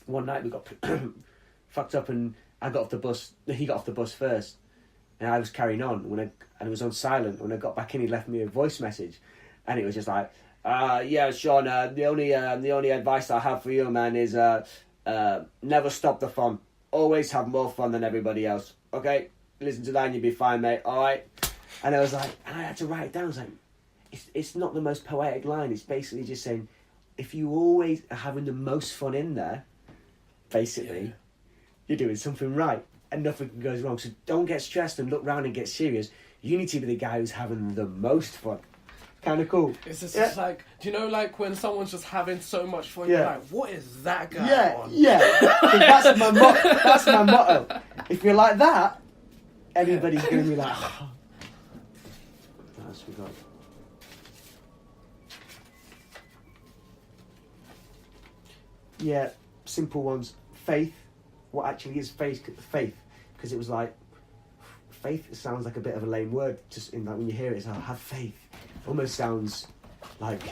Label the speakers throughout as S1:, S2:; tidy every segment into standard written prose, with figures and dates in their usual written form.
S1: one night we got fucked up, and I got off the bus. He got off the bus first, and I was carrying on. And it was on silent. When I got back in, he left me a voice message, and it was just like, "Yeah, Sean. The only advice I have for you, man, is never stop the fun. Always have more fun than everybody else. Okay, listen to that, and you'll be fine, mate. All right." And I was like, and I had to write it down. I was like, it's not the most poetic line. It's basically just saying, if you always are having the most fun in there, basically, you're doing something right, and nothing goes wrong. So don't get stressed and look round and get serious. You need to be the guy who's having the most fun. Kind of cool.
S2: It's just like, do you know, like when someone's just having so much fun, you're like, what is that guy on?
S1: Yeah. That's my motto. If you're like that, everybody's going to be like, oh. What else we got? Yeah, simple ones. Faith. What actually is faith? Because it was like, faith sounds like a bit of a lame word. Just in like when you hear it, it's like, have faith. Almost sounds like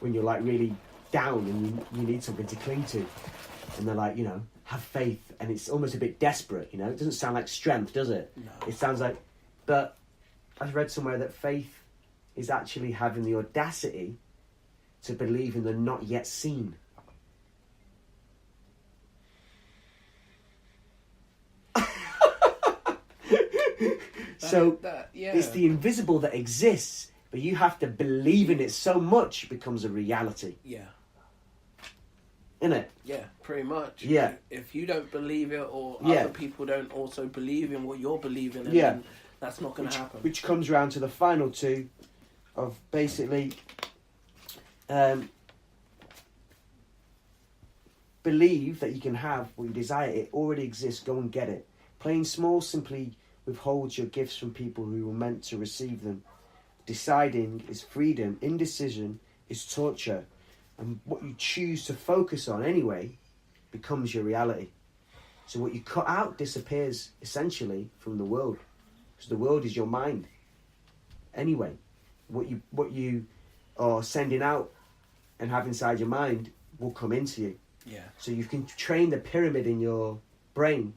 S1: when you're like really down and you need something to cling to, and they're like, have faith, and it's almost a bit desperate. It doesn't sound like strength, does it?
S2: No.
S1: It sounds like, but I've read somewhere that faith is actually having the audacity to believe in the not yet seen. So it's the invisible that exists, but you have to believe in it so much it becomes a reality.
S2: Yeah.
S1: Innit?
S2: Yeah, pretty much.
S1: Yeah.
S2: If you don't believe it, or other people don't also believe in what you're believing in, then that's not going to happen. Which
S1: comes round to the final two of basically believe that you can have what you desire. It already exists. Go and get it. Playing small simply withholds your gifts from people who were meant to receive them. Deciding is freedom. Indecision is torture. And what you choose to focus on anyway becomes your reality. So what you cut out disappears essentially from the world. Because the world is your mind. Anyway, what you are sending out and have inside your mind will come into you.
S2: Yeah.
S1: So you can train the pyramid in your brain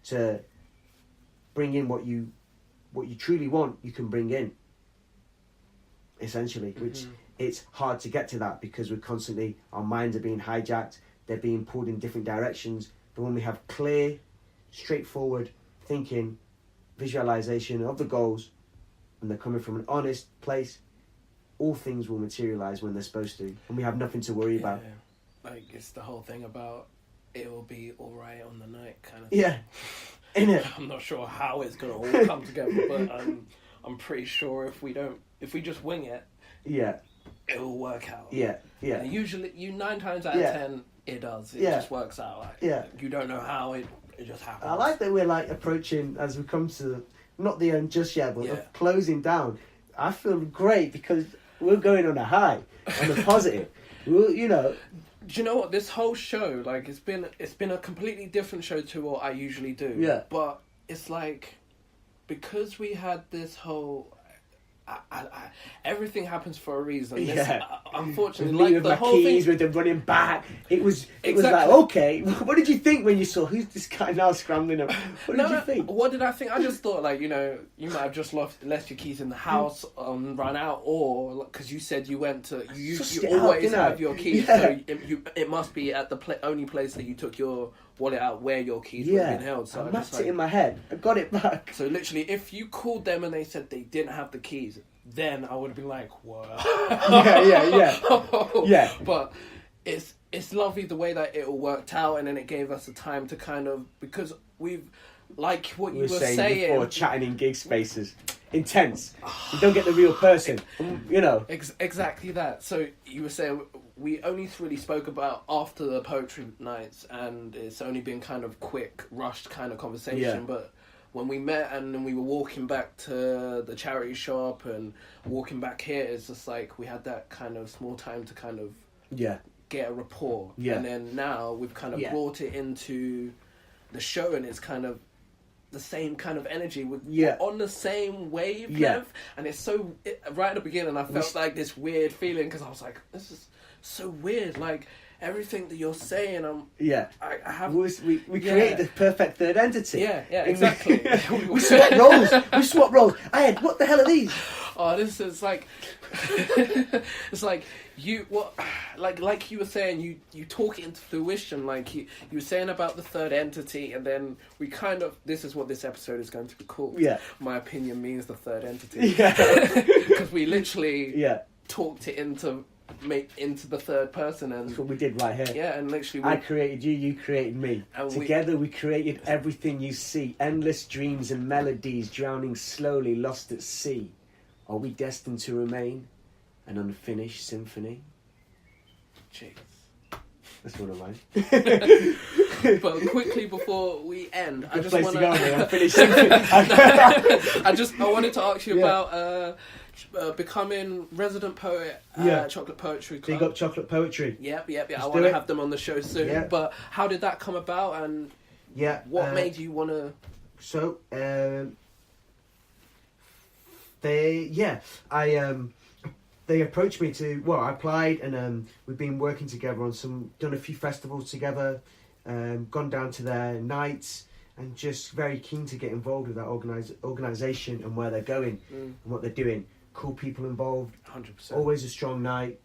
S1: to bring in what you truly want. You can bring in, essentially, which it's hard to get to that because we're constantly, our minds are being hijacked, they're being pulled in different directions. But when we have clear, straightforward thinking, visualization of the goals, and they're coming from an honest place, all things will materialize when they're supposed to, and we have nothing to worry about.
S2: Like, it's the whole thing about it will be all right on the night kind of
S1: thing. Yeah. Innit?
S2: I'm not sure how it's going to all come together, but I'm pretty sure if we just wing it, it will work out.
S1: Yeah.
S2: And usually, 9 times out of 10, it does. It just works out. Like, you don't know how, it just happens.
S1: I like that we're like approaching, as we come to, not the end just yet, but closing down. I feel great because we're going on a high, on a positive. Do you know
S2: what? This whole show, like, it's been a completely different show to what I usually do.
S1: Yeah.
S2: But it's like, because we had this whole, everything happens for a reason. Unfortunately,
S1: like the whole keys thing with them running back, it was like, okay, what did you think when you saw who's this guy now scrambling up? What did you think?
S2: What did I think? I just thought, like, you might have just left your keys in the house, run out, or because you said you went to you always have your keys, so it must be at the only place that you took your wallet out where your keys were being held. So
S1: I mapped it in my head. I got it back.
S2: So literally, if you called them and they said they didn't have the keys, then I would have been like, what?
S1: Yeah.
S2: But it's lovely the way that it all worked out, and then it gave us the time to kind of, because we've, like what you were saying
S1: before, chatting in gig spaces. Intense. You don't get the real person,
S2: Exactly that. So you were saying we only really spoke about after the poetry nights, and it's only been kind of quick, rushed kind of conversation.
S1: Yeah.
S2: But when we met and then we were walking back to the charity shop and walking back here, it's just like we had that kind of small time to kind of get a rapport.
S1: Yeah.
S2: And then now we've kind of brought it into the show, and it's kind of the same kind of energy. We're on the same wavelength, and it's so right at the beginning I felt like this weird feeling because I was like, this is so weird, like everything that you're saying, I have.
S1: We create the perfect third entity.
S2: Yeah, exactly.
S1: We swap roles. I had, what the hell are these?
S2: Oh, this is like, it's like like you were saying, you talk it into fruition. Like you were saying about the third entity, and then we kind of, this is what this episode is going to be called. Yeah, my opinion means the third entity. Yeah, because we literally talked it into the third person, and
S1: that's what we did right here.
S2: Yeah, and literally
S1: I created you, you created me, and together we created everything you see. Endless dreams and melodies drowning slowly, lost at sea. Are we destined to remain an unfinished symphony?
S2: Jeez.
S1: That's one of mine.
S2: But quickly before we end, I just want
S1: to go, unfinished symphony.
S2: I wanted to ask you about becoming resident poet at Chocolate Poetry Club.
S1: Big up Chocolate Poetry.
S2: Yep. I want to have them on the show soon. Yeah. But how did that come about, and what made you want to...
S1: So, they approached me I applied, and we've been working together on done a few festivals together, gone down to their nights, and just very keen to get involved with that organisation and where they're going and what they're doing. Cool people involved.
S2: 100%.
S1: Always a strong night.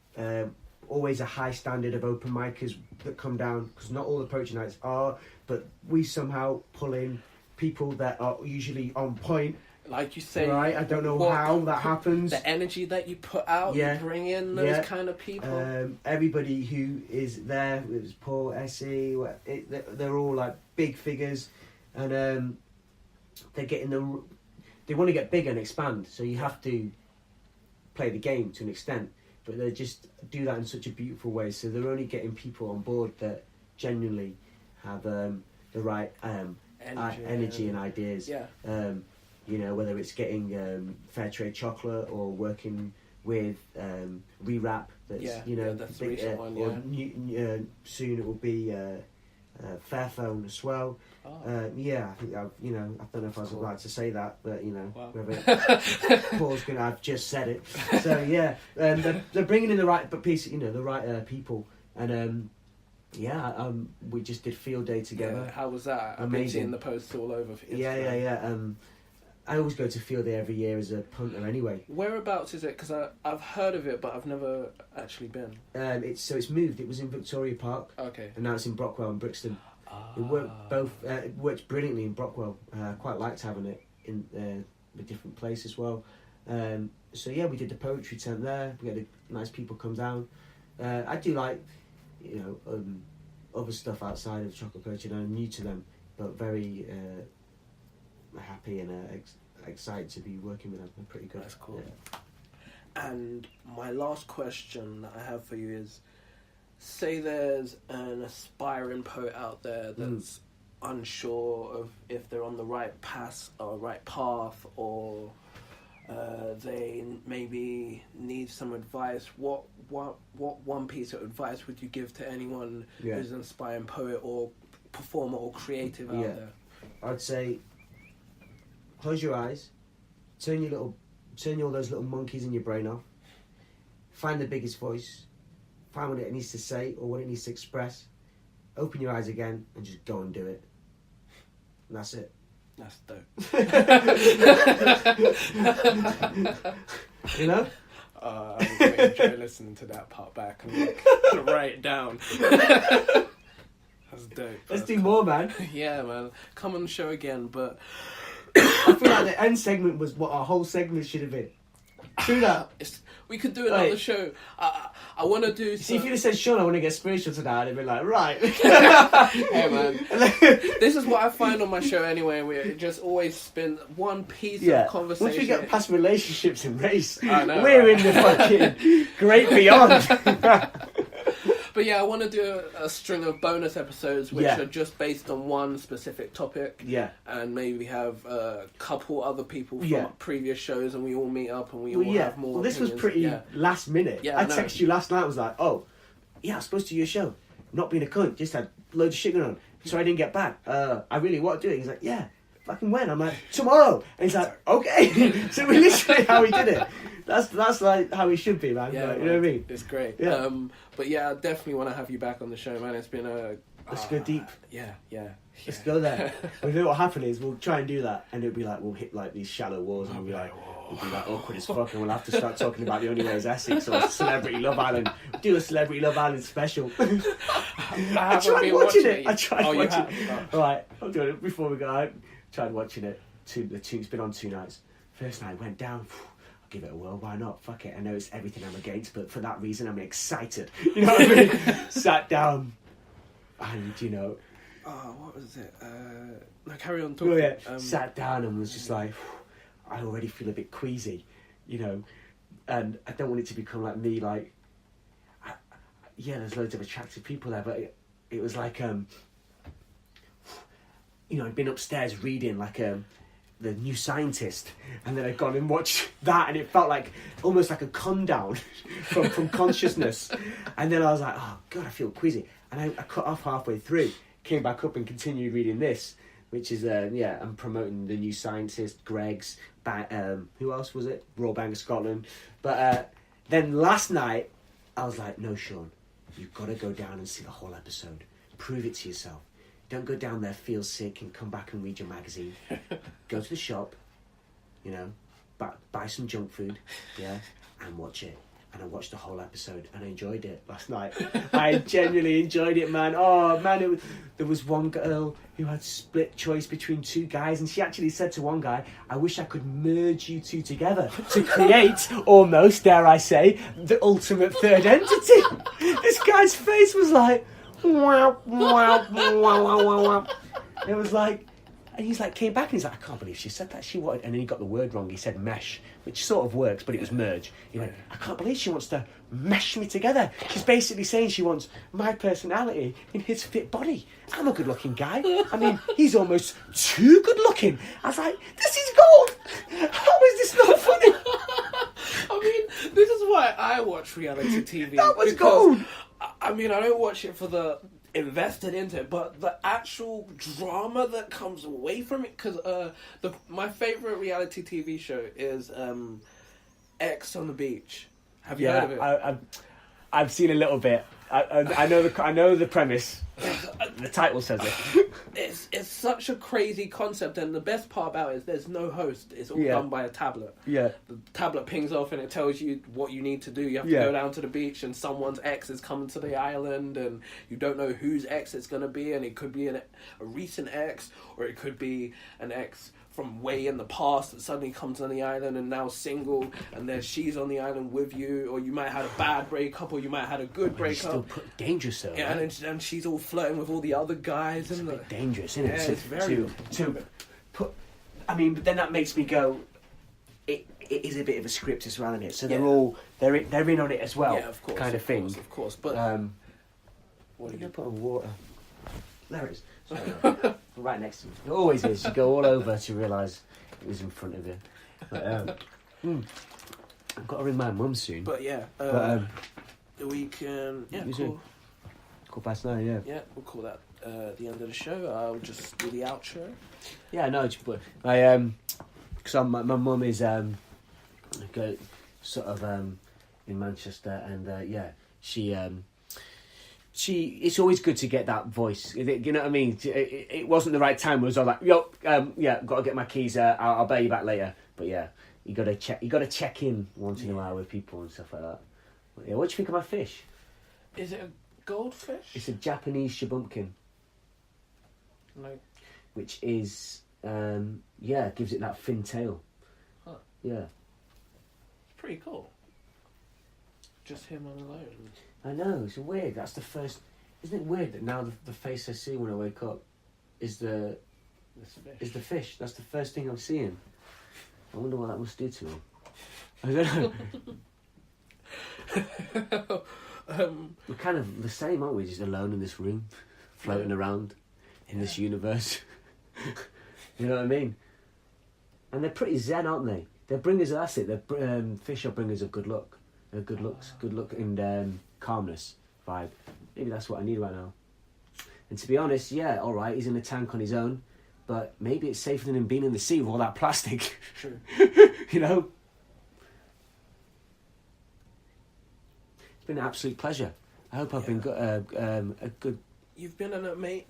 S1: Always a high standard of open micers that come down, because not all the poetry nights are, but we somehow pull in people that are usually on point.
S2: Like you say,
S1: right? I don't know how that happens.
S2: The energy that you put out, you bring in those kind of people.
S1: Everybody who is there, it was Paul, Essie, they're all like big figures, and they're getting they want to get bigger and expand. So you have to play the game to an extent, but they just do that in such a beautiful way. So they're only getting people on board that genuinely have the right energy and ideas. Yeah. You know, whether it's getting fair trade chocolate or working with Rewrap, that's
S2: that's the recent one.
S1: Or soon it will be Fairphone as well. Oh. I think I don't know if I was allowed to say that, but Paul's gonna. I've just said it. So they're bringing in the right people, and we just did field day together.
S2: Yeah, how was that?
S1: Amazing.
S2: I've been seeing the posts all over.
S1: Yeah. I always go to field day every year as a punter anyway.
S2: Whereabouts is it? Because I've heard of it, but I've never actually been.
S1: It's moved. It was in Victoria Park. Okay. And now it's in Brockwell and Brixton. It worked brilliantly in Brockwell. Quite liked having it in a different place as well. We did the poetry tent there. We had nice people come down. I do like, other stuff outside of chocolate poetry, and I'm new to them, but very happy and excited to be working with them. They're pretty good.
S2: That's cool. Yeah. And my last question that I have for you is, say there's an aspiring poet out there that's unsure of if they're on the right path, or they maybe need some advice. What one piece of advice would you give to anyone who's an aspiring poet or performer or creative out there?
S1: I'd say, close your eyes, turn all those little monkeys in your brain off, find the biggest voice, find what it needs to say or what it needs to express, open your eyes again and just go and do it. And that's it.
S2: That's dope.
S1: You know?
S2: I'm going to enjoy listening to that part back and write it down. That's dope.
S1: Let's do more, man.
S2: Yeah, man. Come on the show again, but...
S1: I feel like the end segment was what our whole segment should have been. True that.
S2: We could do another show. I want to do...
S1: See, if you'd have said, Sean, I want to get spiritual today, I'd have been like, right.
S2: Hey, man. This is what I find on my show anyway. We just always spin one piece of conversation.
S1: Once we get past relationships and race,
S2: I know,
S1: we're in the fucking great beyond.
S2: But I want to do a string of bonus episodes which are just based on one specific topic. Yeah. And maybe have a couple other people from previous shows, and we all meet up and we all have more.
S1: Well, this was pretty last minute. Yeah, I texted you last night. I was like, I was supposed to do your show. Not being a cunt, just had loads of shit going on. So I didn't get back. I really want to do it. He's like, fucking when? I'm like, tomorrow. And he's like, okay. So we literally how he did it. That's like how he should be, man.
S2: Yeah,
S1: like, you know what I mean?
S2: It's great.
S1: Yeah.
S2: But yeah, I definitely want to have you back on the show, man. It's been a...
S1: Let's go deep.
S2: Yeah.
S1: Let's go there. Well, you know what happen is we'll try and do that, and it'll be like we'll hit like these shallow walls, and we'll be like awkward as fuck, and we'll have to start talking about The Only Way Is Essex or Celebrity Love Island. Do a Celebrity Love Island special. I tried watching it. I tried watching it. All right, I'm doing it before we go out. Tried watching it. It's been on 2 nights. First night went down. I'll give it a whirl. Why not? Fuck it. I know it's everything I'm against, but for that reason, I'm excited. You know what I mean? Sat down, and you know.
S2: What was it? No, carry on talking.
S1: Oh, yeah. Sat down and was just like, I already feel a bit queasy, you know, and I don't want it to become like me, like, there's loads of attractive people there, but it was like, you know, I'd been upstairs reading like The New Scientist, and then I'd gone and watched that, and it felt like almost like a come down from consciousness, and then I was like, oh God, I feel queasy, and I cut off halfway through. Came back up and continued reading this, which is I'm promoting The New Scientist, Greg's, who else was it? Raw Bang of Scotland. But then last night, I was like, no, Sean, you've got to go down and see the whole episode. Prove it to yourself. Don't go down there, feel sick, and come back and read your magazine. Go to the shop, you know, buy some junk food, yeah, and watch it. And I watched the whole episode, and I enjoyed it last night. I genuinely enjoyed it, man. Oh, man, there was one girl who had split choice between 2 guys, and she actually said to one guy, I wish I could merge you 2 together to create, almost, dare I say, the ultimate third entity. This guy's face was like, wow, wow, wow, wow, wow, wow. It was like... And he's like, came back and he's like, I can't believe she said that. She wanted, and then he got the word wrong. He said mesh, which sort of works, but it was merge. You know, I can't believe she wants to mesh me together. She's basically saying she wants my personality in his fit body. I'm a good-looking guy. I mean, he's almost too good-looking. I was like, this is gold. How is this not funny?
S2: I mean, this is why I watch reality TV.
S1: That was gold.
S2: I mean, I don't watch it for the invested into it, but the actual drama that comes away from it, because my favorite reality TV show is X on the Beach. Have you heard of it?
S1: I've seen a little bit. I know the premise. The title says it.
S2: It's such a crazy concept, and the best part about it is there's no host. It's all done by a tablet. Yeah. The tablet pings off and it tells you what you need to do. You have to go down to the beach, and someone's ex is coming to the island, and you don't know whose ex it's going to be, and it could be a recent ex, or it could be an ex from way in the past that suddenly comes on the island and now single, and then she's on the island with you, or you might have had a bad breakup, or you might have had a good breakup.
S1: Still dangerous though.
S2: Yeah,
S1: right?
S2: and she's all flirting with all the other guys.
S1: It's
S2: and
S1: a bit dangerous, isn't it?
S2: Yeah, it's very
S1: to put. I mean, but then that makes me go. It is a bit of a script as well, isn't it? So they're in on it as well.
S2: Yeah, of course,
S1: kind of thing.
S2: Of course. But
S1: what are you gonna put on water? There it is. Sorry, right next to me. It always is. You go all over to realise it was in front of you. But, I've got to ring my mum soon.
S2: But yeah, we can. Yeah, cool.
S1: 9:15. Yeah.
S2: Yeah, we'll call that the end of the show. I'll just do the outro.
S1: Yeah, no, but because my mum is sort of in Manchester, and she it's always good to get that voice. You know what I mean? It wasn't the right time. It was all like, yo, got to get my keys. I'll bear you back later. But yeah, you got to check. You got to check in once in a while with people and stuff like that. But yeah, what do you think of my fish?
S2: Is it a goldfish?
S1: It's a Japanese shabumpkin.
S2: No.
S1: Which is gives it that fin tail.
S2: Huh.
S1: Yeah.
S2: Pretty cool. Just him on alone.
S1: I know, it's weird. That's the first... Isn't it weird that now the face I see when I wake up is the fish? That's the first thing I'm seeing. I wonder what that must do to him. I don't know. We're kind of the same, aren't we? Just alone in this room, floating around in this universe. You know what I mean? And they're pretty zen, aren't they? They're bringers, that's it. They're fish are bringers of good luck. They're good looks, good luck and calmness vibe. Maybe that's what I need right now. And to be honest, yeah, all right, he's in a tank on his own, but maybe it's safer than him being in the sea with all that plastic.
S2: True.
S1: You know? It's been an absolute pleasure. I hope I've been a good...
S2: You've been an amazing...